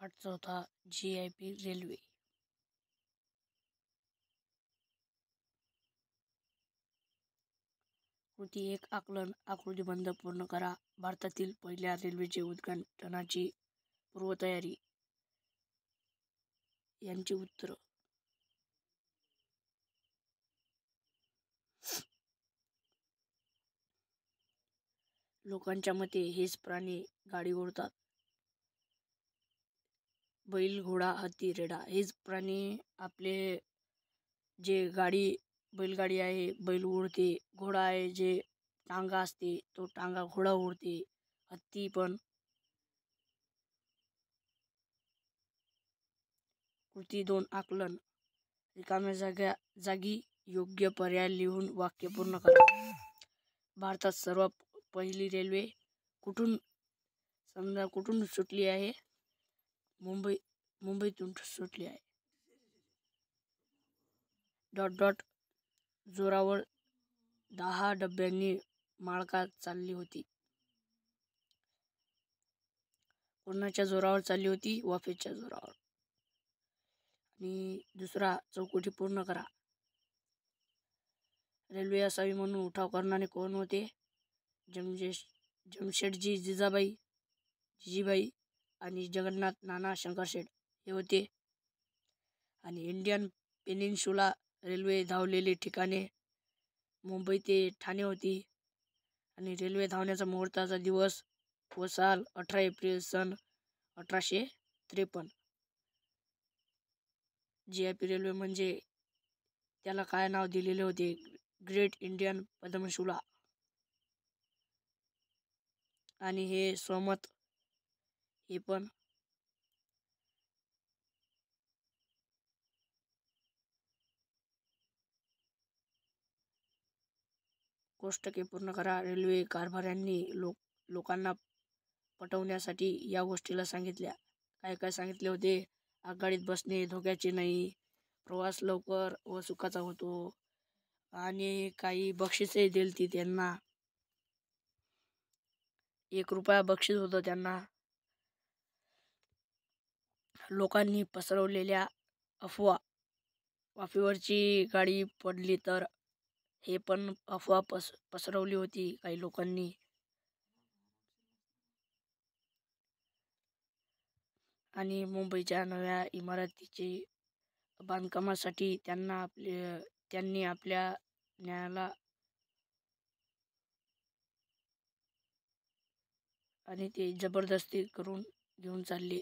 Part चौथा GIP railway. कृती 1 आकलन आकृतीबंध पूर्ण करा. भारतातील पहिल्या रेल्वेचे उद्घाटनाची पूर्वतयारी. यांची उत्तर. लोकांच्या मते हेच प्राणी गाडी ओढतात. बैल, घोडा, हत्ती, रेडा हेच प्राणी आपले जे बैलगाडी आहे बैल ओढते. घोडा आहे जे टांगा असते तो टांगा घोडा ओढते. हत्ती पण. कृती 2 आकलन. रिकाम्या जागी योग्य पर्याय लिहून वाक्य पूर्ण करा. भारतात सर्वात पहिली रेल्वे कुठून सुटली आहे? मुंबईतून सुटली आहे. जोरावर 10 डब्यांनी माळका चालली होती. कोणाच्या जोरावर चालली होती? वाफेच्या जोरावर. आणि दुसरा चौकटी पूर्ण करा. रेल्वे असावी म्हणून उठाव करणारे कोण होते? जमशेटजी जिजीबाई आणि जगन्नाथ नाना शंकरशेठ हे होते. आणि इंडियन पेनिन्सुला रेल्वे धावलेली ठिकाणे मुंबई ते ठाणे होती. आणि रेल्वे धावण्याचा मुहूर्ताचा दिवस व साल 18 एप्रिल सन 1853. GIP रेल्वे म्हणजे त्याला काय नाव दिलेले होते? Great Indian peninsula. आणि हे स्वमत हे पण. कोष्टके पूर्ण करा. रेल्वे कारभाऱ्यांनी लोकांना पटवण्यासाठी या गोष्टीला सांगितल्या. काय सांगितले होते? आगगाडीत बसणे धोक्याचे नाही, प्रवास लवकर व सुखाचा होतो, आणि काही बक्षीसही दिलती त्यांना. 1 रुपया बक्षीस होतं त्यांना. लोकांनी पसरवलेल्या अफवा. वाफेवरची गाडी पडली तर हे पण अफवा पसरवली होती काही लोकांनी. आणि मुंबईच्या नव्या इमारतीच्या बांधकामासाठी त्यांनी आपल्या न्यायाला आणि ते जबरदस्ती करून घेऊन चालले.